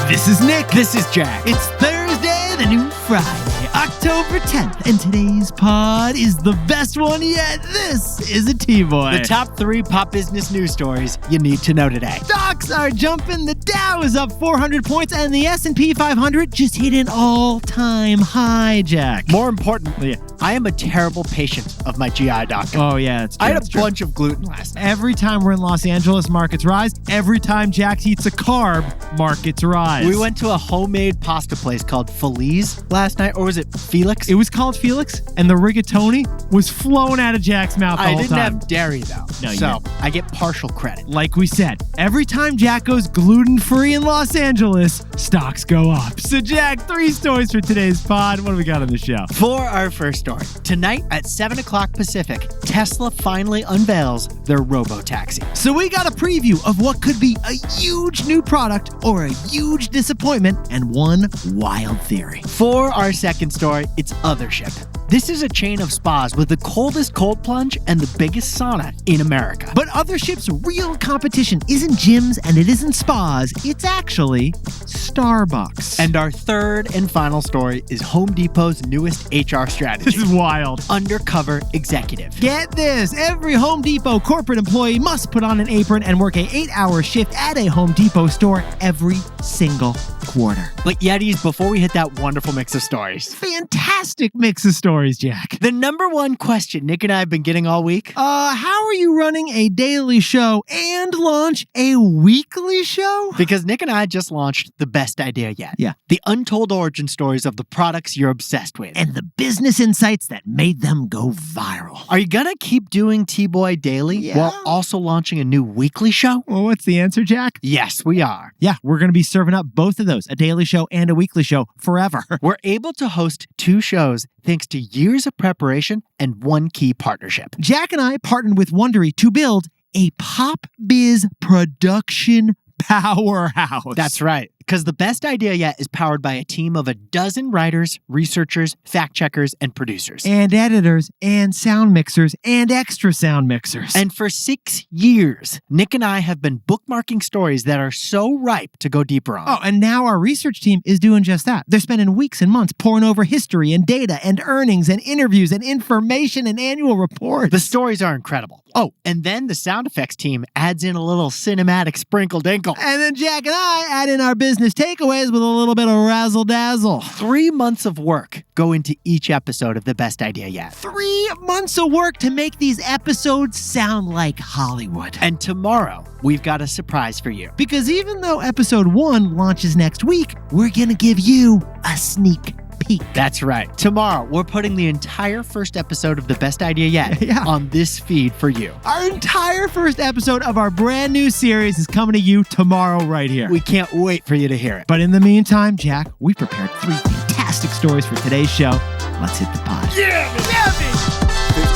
This is Nick. This is Jack. It's Thursday, the new Friday, October 10th, and today's pod is the best one yet. This is a TBOY. The top 3 pop business news stories you need to know today. Stocks are jumping. The Dow is up 400 points, and the S&P 500 just hit an all-time high, Jack. More importantly, I am a terrible patient of my GI doctor. Oh, yeah, it's true. I had a bunch of gluten last night. Every time we're in Los Angeles, markets rise. Every time Jack eats a carb, markets rise. We went to a homemade pasta place called Feliz last night, or was it Felix? It was called Felix, and the rigatoni was flowing out of Jack's mouth the whole time. I didn't have dairy, though, so I get partial credit. Like we said, every time Jack goes gluten-free in Los Angeles, stocks go up. So, Jack, 3 stories for today's pod. What do we got on the show? For our first story, tonight at 7 o'clock Pacific, Tesla finally unveils their robotaxi. So we got a preview of what could be a huge new product or a huge disappointment and one wild theory. For our second story, it's Othership. This is a chain of spas with the coldest cold plunge and the biggest sauna in America. But Othership's real competition isn't gyms and it isn't spas. It's actually Starbucks. And our third and final story is Home Depot's newest HR strategy. This is wild. Undercover Executive. Get this. Every Home Depot corporate employee must put on an apron and work an 8-hour shift at a Home Depot store every single quarter. But Yetis, before we hit that wonderful mix of stories. Fantastic mix of stories, Jack. The number one question Nick and I have been getting all week. How are you running a daily show and launch a weekly show? Because Nick and I just launched the best idea yet. Yeah. The untold origin stories of the products you're obsessed with. And the business insights that made them go viral. Are you gonna keep doing TBOY daily while also launching a new weekly show? Well, what's the answer, Jack? Yes, we are. Yeah, we're going to be serving up both of those, a daily show and a weekly show, forever. We're able to host 2 shows thanks to years of preparation and one key partnership. Jack and I partnered with Wondery to build a pop-biz production powerhouse. That's right. Because the best idea yet is powered by a team of 12 writers, researchers, fact checkers, and producers. And editors, and sound mixers, and extra sound mixers. And for 6 years, Nick and I have been bookmarking stories that are so ripe to go deeper on. Oh, and now our research team is doing just that. They're spending weeks and months poring over history and data and earnings and interviews and information and annual reports. The stories are incredible. Oh, and then the sound effects team adds in a little cinematic sprinkle-dinkle. And then Jack and I add in our business takeaways with a little bit of razzle-dazzle. 3 months of work go into each episode of The Best Idea Yet. 3 months of work to make these episodes sound like Hollywood. And tomorrow, we've got a surprise for you. Because even though episode 1 launches next week, we're going to give you a sneak peek. That's right. Tomorrow, we're putting the entire first episode of The Best Idea Yet on this feed for you. Our entire first episode of our brand new series is coming to you tomorrow right here. We can't wait for you to hear it. But in the meantime, Jack, we prepared 3 fantastic stories for today's show. Let's hit the pod. Yeah, baby!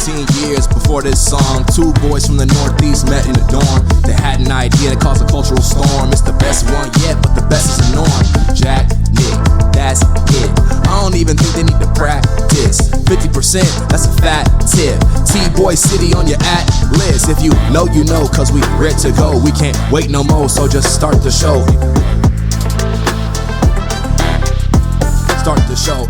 15 years before this song, 2 boys from the Northeast met in the dorm. They had an idea that caused a cultural storm. It's the best one yet, but the best is the norm. Jack, Nick, that's it. I don't even think they need to practice. 50%, that's a fat tip. TBOY City on your list. If you know, you know, cause we ready to go. We can't wait no more, so just start the show. Start the show.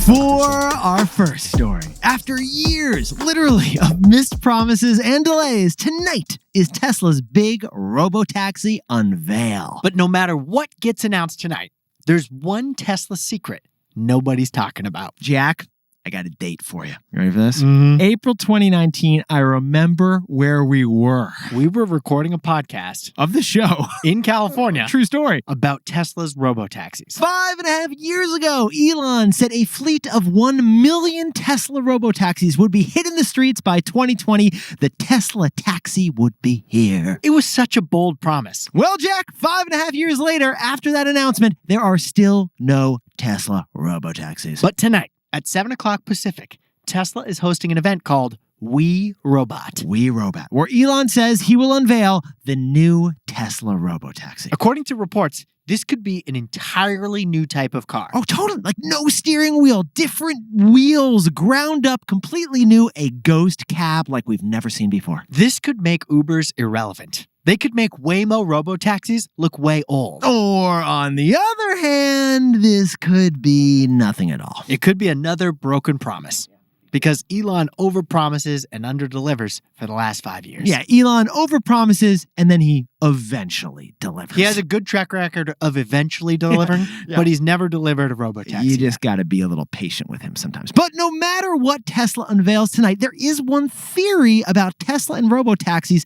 For our first story, after years, literally, of missed promises and delays, tonight is Tesla's big robotaxi unveil. But no matter what gets announced tonight, there's one Tesla secret nobody's talking about. Jack, I got a date for you. You ready for this? Mm-hmm. April 2019, I remember where we were. We were recording a podcast Of the show. in California. True story. About Tesla's robotaxis. 5.5 years ago, Elon said a fleet of 1 million Tesla robotaxis would be hitting the streets by 2020. The Tesla taxi would be here. It was such a bold promise. Well, Jack, 5.5 years later, after that announcement, there are still no Tesla robotaxis. But tonight, at 7 o'clock Pacific, Tesla is hosting an event called We Robot. We Robot, where Elon says he will unveil the new Tesla robotaxi. According to reports, this could be an entirely new type of car. Oh, totally. Like no steering wheel, different wheels, ground up, completely new, a ghost cab like we've never seen before. This could make Ubers irrelevant. They could make Waymo robotaxis look way old. Or on the other hand, this could be nothing at all. It could be another broken promise. Because Elon overpromises and underdelivers for the last 5 years. Yeah, Elon overpromises and then he eventually delivers. He has a good track record of eventually delivering, but he's never delivered a robotaxi. You just got to be a little patient with him sometimes. But no matter what Tesla unveils tonight, there is one theory about Tesla and robotaxis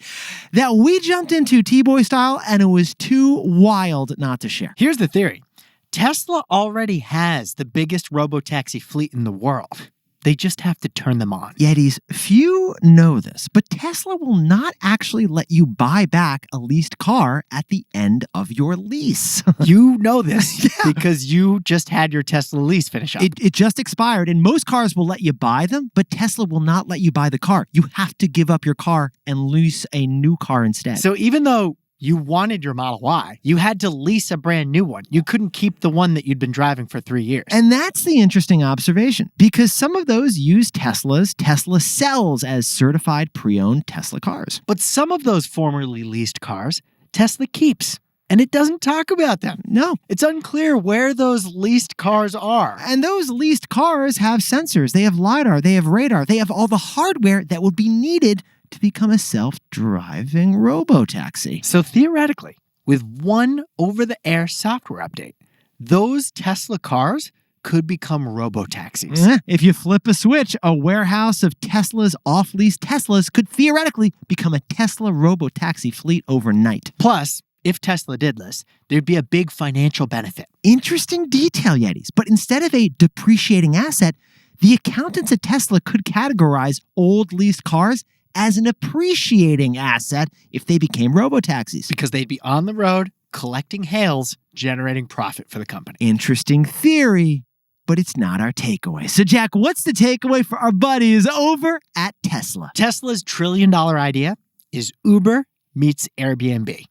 that we jumped into TBOY style, and it was too wild not to share. Here's the theory. Tesla already has the biggest robotaxi fleet in the world. They just have to turn them on. Yetis, few know this, but Tesla will not actually let you buy back a leased car at the end of your lease. You know this because you just had your Tesla lease finish up. It just expired, and most cars will let you buy them, but Tesla will not let you buy the car. You have to give up your car and lease a new car instead. So even though you wanted your Model Y, you had to lease a brand new one. You couldn't keep the one that you'd been driving for 3 years. And that's the interesting observation, because some of those use Teslas Tesla sells as certified pre-owned Tesla cars. But some of those formerly leased cars, Tesla keeps. And it doesn't talk about them. No. It's unclear where those leased cars are. And those leased cars have sensors. They have LiDAR. They have radar. They have all the hardware that would be needed to become a self-driving robotaxi. So theoretically, with one over-the-air software update, those Tesla cars could become robotaxis. If you flip a switch, a warehouse of Tesla's off-lease Teslas could theoretically become a Tesla robotaxi fleet overnight. Plus, if Tesla did this, there'd be a big financial benefit. Interesting detail, Yetis. But instead of a depreciating asset, the accountants at Tesla could categorize old leased cars as an appreciating asset if they became robotaxis. Because they'd be on the road, collecting hails, generating profit for the company. Interesting theory, but it's not our takeaway. So, Jack, what's the takeaway for our buddies over at Tesla? Tesla's trillion-dollar idea is Uber meets Airbnb.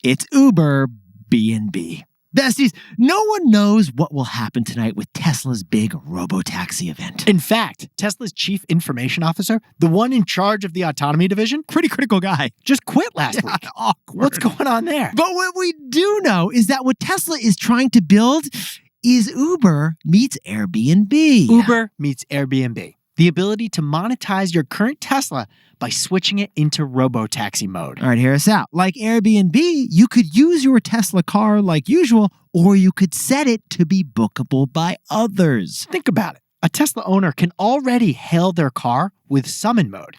It's Uber B&B. Besties, no one knows what will happen tonight with Tesla's big robotaxi event. In fact, Tesla's chief information officer, the one in charge of the autonomy division, Pretty critical guy. just quit last week. Awkward. What's going on there? But what we do know is that what Tesla is trying to build is Uber meets Airbnb. Uber meets Airbnb. The ability to monetize your current Tesla by switching it into robotaxi mode. All right, hear us out. Like Airbnb, you could use your Tesla car like usual, or you could set it to be bookable by others. Think about it. A Tesla owner can already hail their car with summon mode.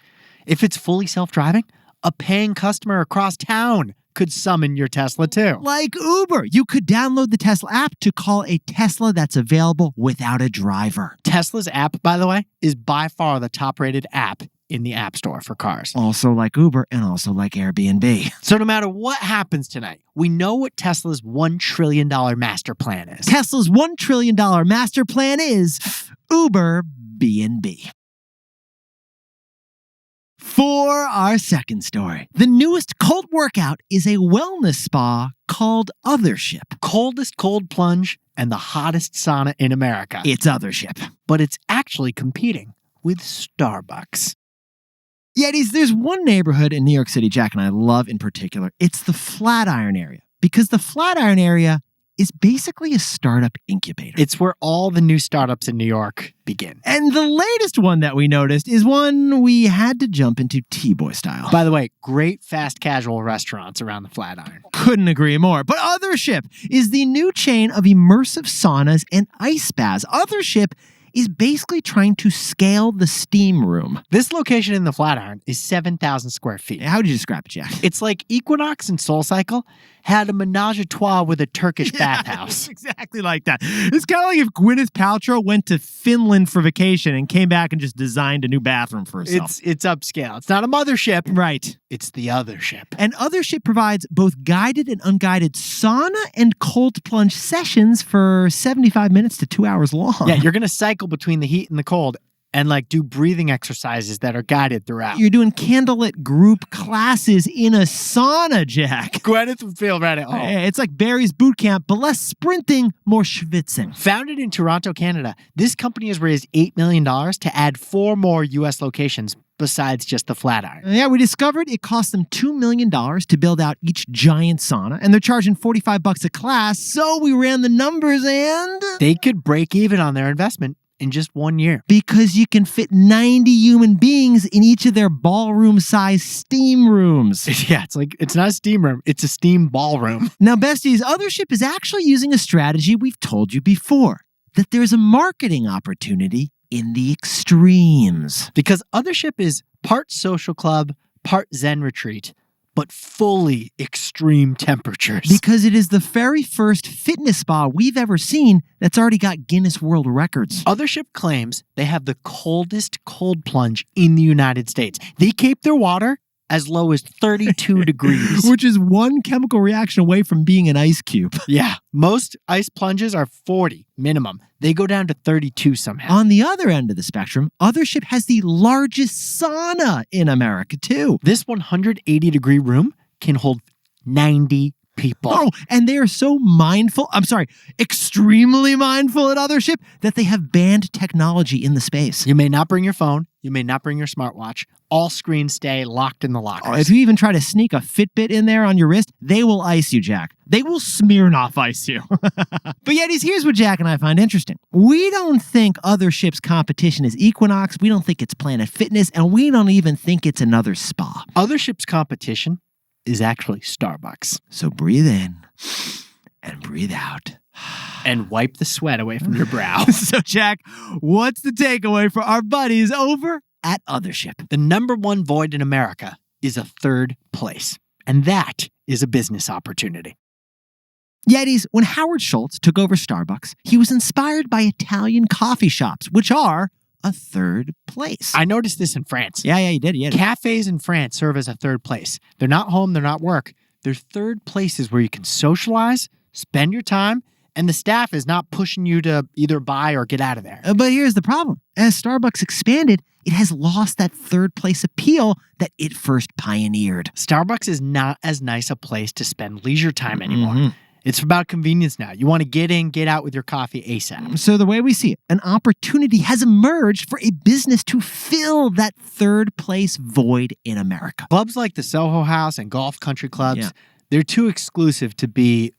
If it's fully self-driving, a paying customer across town could summon your Tesla too. Like Uber, you could download the Tesla app to call a Tesla that's available without a driver. Tesla's app, by the way, is by far the top-rated app in the App Store for cars. Also like Uber and also like Airbnb. So no matter what happens tonight, we know what Tesla's $1 trillion master plan is. Tesla's $1 trillion master plan is Uber B&B. For our second story, the newest cult workout is a wellness spa called Othership. Coldest cold plunge and the hottest sauna in America. It's Othership. But it's actually competing with Starbucks. Yetis, there's one neighborhood in New York City Jack and I love in particular. It's the Flatiron area, because the Flatiron area is basically a startup incubator. It's where all the new startups in New York begin. And the latest one that we noticed is one we had to jump into TBOY style. By the way, great fast casual restaurants around the Flatiron. Couldn't agree more. But Othership is the new chain of immersive saunas and ice baths. Othership is basically trying to scale the steam room. This location in the Flatiron is 7,000 square feet. How would you describe it, Jack? It's like Equinox and SoulCycle had a menage a trois with a Turkish bathhouse. It's exactly like that. It's kind of like if Gwyneth Paltrow went to Finland for vacation and came back and just designed a new bathroom for herself. It's upscale. It's not a mothership. Right. It's the Othership. And Othership provides both guided and unguided sauna and cold plunge sessions for 75 minutes to 2 hours long. Yeah, you're going to cycle between the heat and the cold and like do breathing exercises that are guided throughout. You're doing candlelit group classes in a sauna, Jack. Gwyneth would feel right at home. It's like Barry's boot camp, but less sprinting, more schwitzing. Founded in Toronto, Canada, this company has raised $8 million to add 4 more U.S. locations besides just the flat iron. Yeah, we discovered it cost them $2 million to build out each giant sauna, and they're charging $45 a class, so we ran the numbers and... They could break even on their investment in just 1 year. Because you can fit 90 human beings in each of their ballroom-sized steam rooms. Yeah, it's not a steam room, it's a steam ballroom. Now, besties, Othership is actually using a strategy we've told you before, that there's a marketing opportunity in the extremes. Because Othership is part social club, part Zen retreat, but fully extreme temperatures. Because it is the very first fitness spa we've ever seen that's already got Guinness World Records. Othership claims they have the coldest cold plunge in the United States. They keep their water as low as 32 degrees. Which is one chemical reaction away from being an ice cube. Yeah, most ice plunges are 40 minimum. They go down to 32 somehow. On the other end of the spectrum, Othership has the largest sauna in America, too. This 180-degree room can hold 90 people. Oh, and they are so extremely mindful at Othership that they have banned technology in the space. You may not bring your phone. You may not bring your smartwatch. All screens stay locked in the lockers. Oh, if you even try to sneak a Fitbit in there on your wrist, they will ice you, Jack. They will Smirnoff ice you. But Yetis, here's what Jack and I find interesting. We don't think Othership's competition is Equinox. We don't think it's Planet Fitness. And we don't even think it's another spa. Othership's competition is actually Starbucks. So breathe in and breathe out. And wipe the sweat away from your brow. So, Jack, what's the takeaway for our buddies over at Othership? The number one void in America is a third place. And that is a business opportunity. Yetis, when Howard Schultz took over Starbucks, he was inspired by Italian coffee shops, which are a third place. I noticed this in France. Yeah, you did. Cafes in France serve as a third place. They're not home, they're not work. They're third places where you can socialize, spend your time, and the staff is not pushing you to either buy or get out of there. But here's the problem. As Starbucks expanded, it has lost that third place appeal that it first pioneered. Starbucks is not as nice a place to spend leisure time anymore. It's about convenience now. You want to get in, get out with your coffee ASAP. So the way we see it, an opportunity has emerged for a business to fill that third place void in America. Clubs like the Soho House and golf country clubs, they're too exclusive to be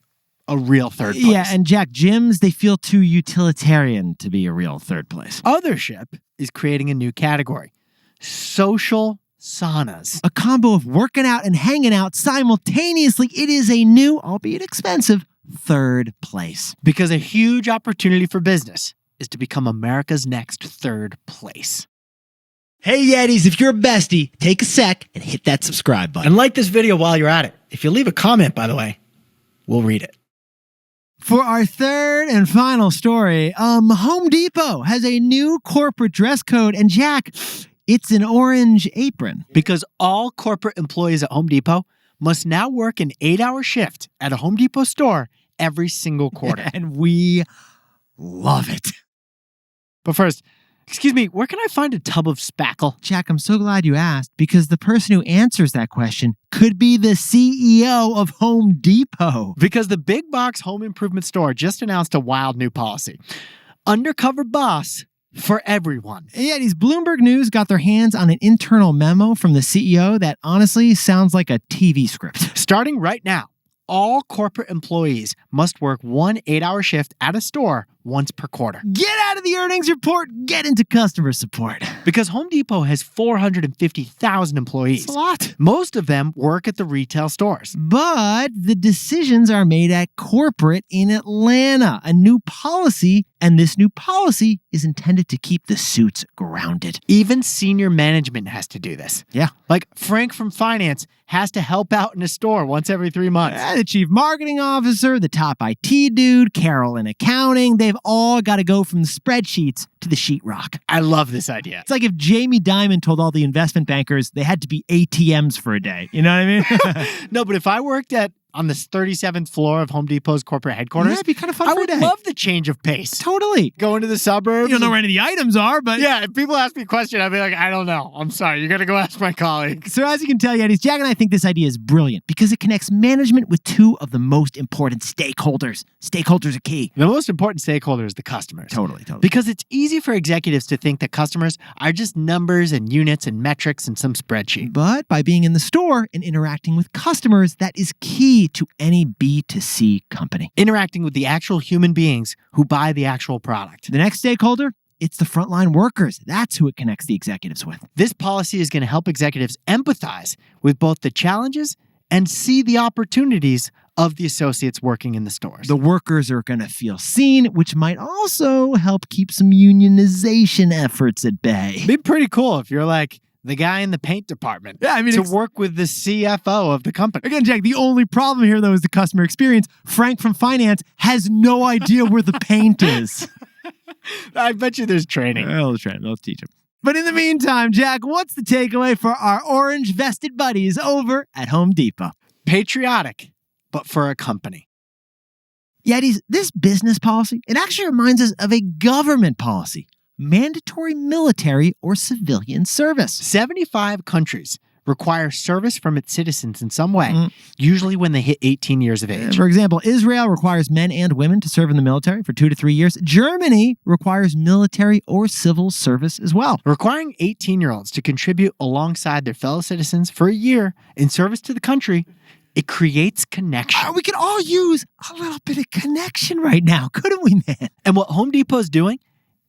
a real third place. Yeah, and Jack, gyms, they feel too utilitarian to be a real third place. Othership is creating a new category, social saunas. A combo of working out and hanging out simultaneously. It is a new, albeit expensive, third place. Because a huge opportunity for business is to become America's next third place. Hey Yetis, if you're a bestie, take a sec and hit that subscribe button. And like this video while you're at it. If you leave a comment, by the way, we'll read it. For our third and final story, Home Depot has a new corporate dress code, and Jack, it's an orange apron. Because all corporate employees at Home Depot must now work an 8-hour shift at a Home Depot store every single quarter. And we love it. But first, excuse me, where can I find a tub of spackle? Jack, I'm so glad you asked, because the person who answers that question could be the CEO of Home Depot. Because the big box home improvement store just announced a wild new policy. Undercover boss for everyone. Yeah, these Bloomberg News got their hands on an internal memo from the CEO that honestly sounds like a TV script. Starting right now, all corporate employees must work one 8-hour shift at a store once per quarter. Get out of the earnings report, get into customer support. Because Home Depot has 450,000 employees. That's a lot. Most of them work at the retail stores. But the decisions are made at corporate in Atlanta. A new policy, and this new policy is intended to keep the suits grounded. Even senior management has to do this. Yeah. Like Frank from finance has to help out in a store once every 3 months. The chief marketing officer, the top IT dude, Carol in accounting, they've all got to go from the spreadsheets to the sheetrock. I love this idea. It's like if Jamie Dimon told all the investment bankers they had to be ATMs for a day. You know what I mean? No, but if I worked at on the 37th floor of Home Depot's corporate headquarters. Yeah, it'd be kind of fun I for a would day. love the change of pace. Totally. Go into the suburbs. You don't know where any of the items are, but... Yeah, if people ask me a question, I'd be like, I don't know. I'm sorry. You got to go ask my colleagues. So as you can tell, Yetis, Jack and I think this idea is brilliant because it connects management with two of the most important stakeholders. Stakeholders are key. The most important stakeholder is the customers. Totally. Because it's easy for executives to think that customers are just numbers and units and metrics in some spreadsheet. But by being in the store and interacting with customers, that is key to any B2C company. Interacting with the actual human beings who buy the actual product. The next stakeholder, it's the frontline workers. That's who it connects the executives with. This policy is going to help executives empathize with both the challenges and see the opportunities of the associates working in the stores. The workers are going to feel seen, which might also help keep some unionization efforts at bay. It'd be pretty cool if you're like the guy in the paint department. Yeah, I mean, to work with the CFO of the company. Again, Jack, the only problem here, though, is the customer experience. Frank from finance has no idea where the paint is. I bet you there's training. Let's train him. Let's teach him. But in the meantime, Jack, what's the takeaway for our orange-vested buddies over at Home Depot? Patriotic, but for a company. Yetis, this business policy, it actually reminds us of a government policy. Mandatory military or civilian service. 75 countries require service from its citizens in some way, usually when they hit 18 years of age. For example, Israel requires men and women to serve in the military for 2 to 3 years. Germany requires military or civil service as well. Requiring 18-year-olds to contribute alongside their fellow citizens for a year in service to the country, it creates connection. We could all use a little bit of connection right now, couldn't we, man? And what Home Depot's doing,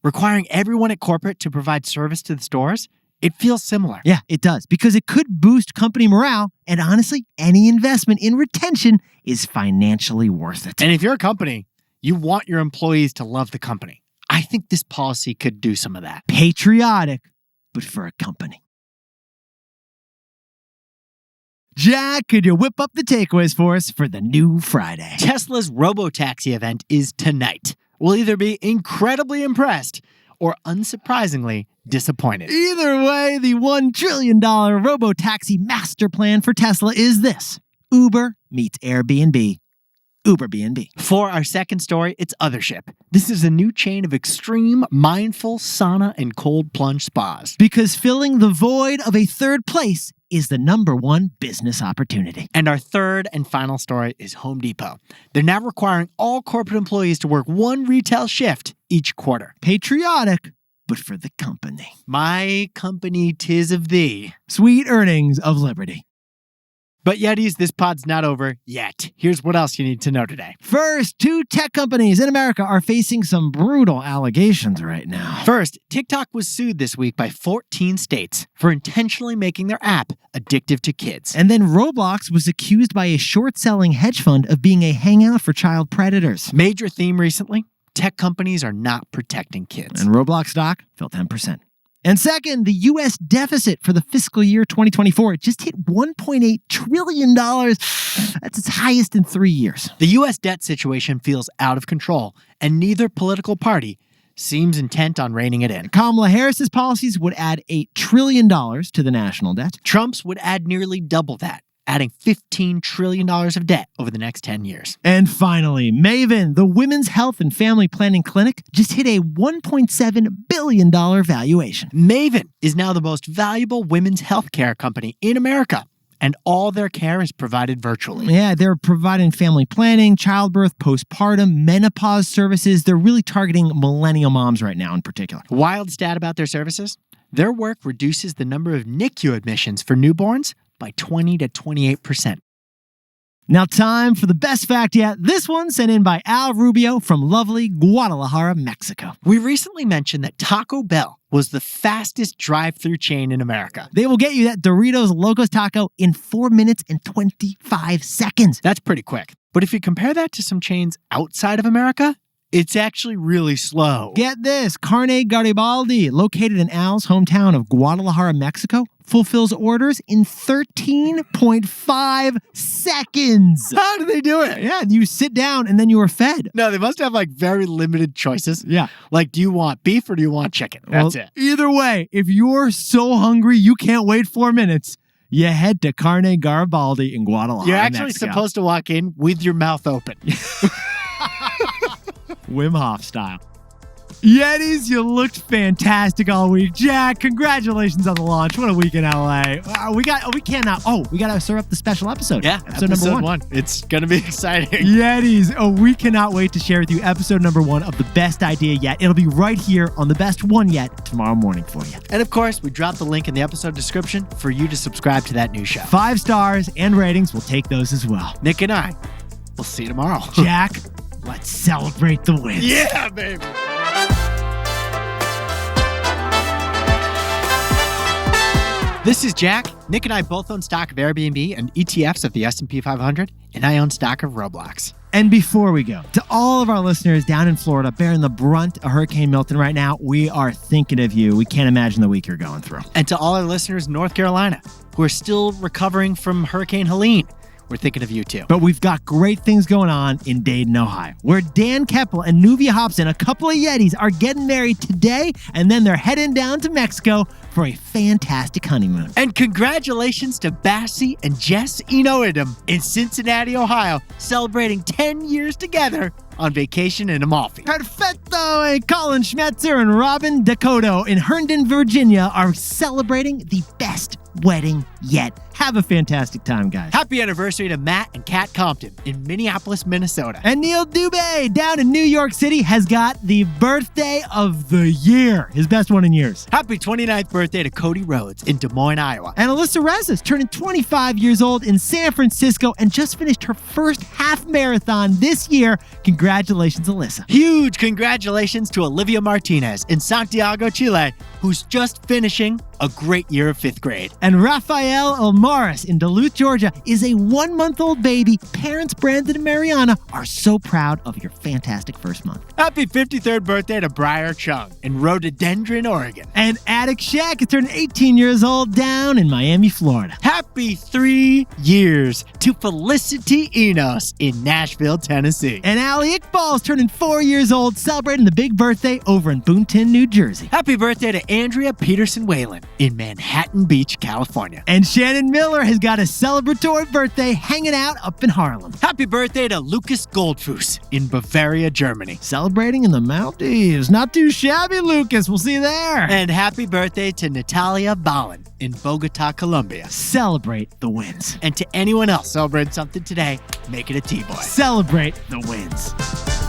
requiring everyone at corporate to provide service to the stores, it feels similar. Yeah, it does, because it could boost company morale, and honestly, any investment in retention is financially worth it. And if you're a company, you want your employees to love the company. I think this policy could do some of that. Patriotic, but for a company. Jack, could you whip up the takeaways for us for the new Friday? Tesla's robotaxi event is tonight. We'll either be incredibly impressed or unsurprisingly disappointed. Either way, the $1 trillion robotaxi master plan for Tesla is this: Uber meets Airbnb. Uber BNB. For our second story, it's Othership. This is a new chain of extreme, mindful sauna and cold plunge spas. Because filling the void of a third place is the #1 business opportunity. And our third and final story is Home Depot. They're now requiring all corporate employees to work 1 retail shift each quarter. Patriotic, but for the company. My company, 'tis of thee. Sweet earnings of liberty. But Yetis, this pod's not over yet. Here's what else you need to know today. First, 2 tech companies in America are facing some brutal allegations right now. First, TikTok was sued this week by 14 states for intentionally making their app addictive to kids. And then Roblox was accused by a short-selling hedge fund of being a hangout for child predators. Major theme recently, tech companies are not protecting kids. And Roblox stock fell 10%. And second, the U.S. deficit for the fiscal year 2024 just hit $1.8 trillion. That's its highest in 3 years. The U.S. debt situation feels out of control, and neither political party seems intent on reining it in. Kamala Harris's policies would add $8 trillion to the national debt. Trump's would add nearly double that, adding $15 trillion of debt over the next 10 years. And finally, Maven, the women's health and family planning clinic, just hit a $1.7 billion valuation. Maven is now the most valuable women's healthcare company in America, and all their care is provided virtually. Yeah, they're providing family planning, childbirth, postpartum, menopause services. They're really targeting millennial moms right now in particular. Wild stat about their services? Their work reduces the number of NICU admissions for newborns by 20 to 28%. Now time for the best fact yet. This one sent in by Al Rubio from lovely Guadalajara, Mexico. We recently mentioned that Taco Bell was the fastest drive-thru chain in America. They will get you that Doritos Locos Taco in 4 minutes and 25 seconds. That's pretty quick. But if you compare that to some chains outside of America, it's actually really slow. Get this, Carne Garibaldi, located in Al's hometown of Guadalajara, Mexico, fulfills orders in 13.5 seconds. How do they do it? Yeah, you sit down and then you are fed. No, they must have like very limited choices. Yeah. Like, do you want beef or do you want chicken? That's it. Either way, if you're so hungry you can't wait 4 minutes, you head to Carne Garibaldi in Guadalajara, You're actually Mexico. supposed to walk in with your mouth open. Wim Hof style. Yetis, you looked fantastic all week. Jack, congratulations on the launch. What a week in LA. We got to serve up the special episode. Yeah, episode number one. It's going to be exciting. Yetis, we cannot wait to share with you episode number 1 of The Best Idea Yet. It'll be right here on The Best One Yet tomorrow morning for you. And of course, we dropped the link in the episode description for you to subscribe to that new show. 5 stars and ratings, we'll take those as well. Nick and I, we'll see you tomorrow. Jack, let's celebrate the wins. Yeah, baby. This is Jack. Nick and I both own stock of Airbnb and ETFs of the S&P 500, and I own stock of Roblox. And before we go, to all of our listeners down in Florida bearing the brunt of Hurricane Milton right now, we are thinking of you. We can't imagine the week you're going through. And to all our listeners in North Carolina who are still recovering from Hurricane Helene, we're thinking of you too. But we've got great things going on in Dayton, Ohio, where Dan Keppel and Nuvia Hobson, a couple of Yetis, are getting married today, and then they're heading down to Mexico for a fantastic honeymoon. And congratulations to Bassie and Jess Eno-Idem in Cincinnati, Ohio, celebrating 10 years together on vacation in Amalfi. Perfetto! And Colin Schmetzer and Robin Dakota in Herndon, Virginia are celebrating the best wedding yet. Have a fantastic time, guys. Happy anniversary to Matt and Kat Compton in Minneapolis, Minnesota. And Neil Dubé down in New York City has got the birthday of the year, his best one in years. Happy 29th birthday to Cody Rhodes in Des Moines, Iowa. And Alyssa Reza is turning 25 years old in San Francisco and just finished her first half marathon this year. Congratulations, Alyssa. Huge congratulations to Olivia Martinez in Santiago, Chile, who's just finishing a great year of 5th grade. And Rafael Elmaris in Duluth, Georgia is a 1-month-old baby. Parents Brandon and Mariana are so proud of your fantastic first month. Happy 53rd birthday to Briar Chung in Rhododendron, Oregon. And Attic Shack is turning 18 years old down in Miami, Florida. Happy 3 years to Felicity Enos in Nashville, Tennessee. And Ali Iqbal is turning 4 years old, celebrating the big birthday over in Boonton, New Jersey. Happy birthday to Andrea Peterson Whalen in Manhattan Beach, California. And Shannon Miller has got a celebratory birthday hanging out up in Harlem. Happy birthday to Lucas Goldfuss in Bavaria, Germany. Celebrating in the Maldives. Not too shabby, Lucas. We'll see you there. And happy birthday to Natalia Ballin in Bogota, Colombia. Celebrate the wins. And to anyone else celebrating something today, make it a T-Boy. Celebrate the wins.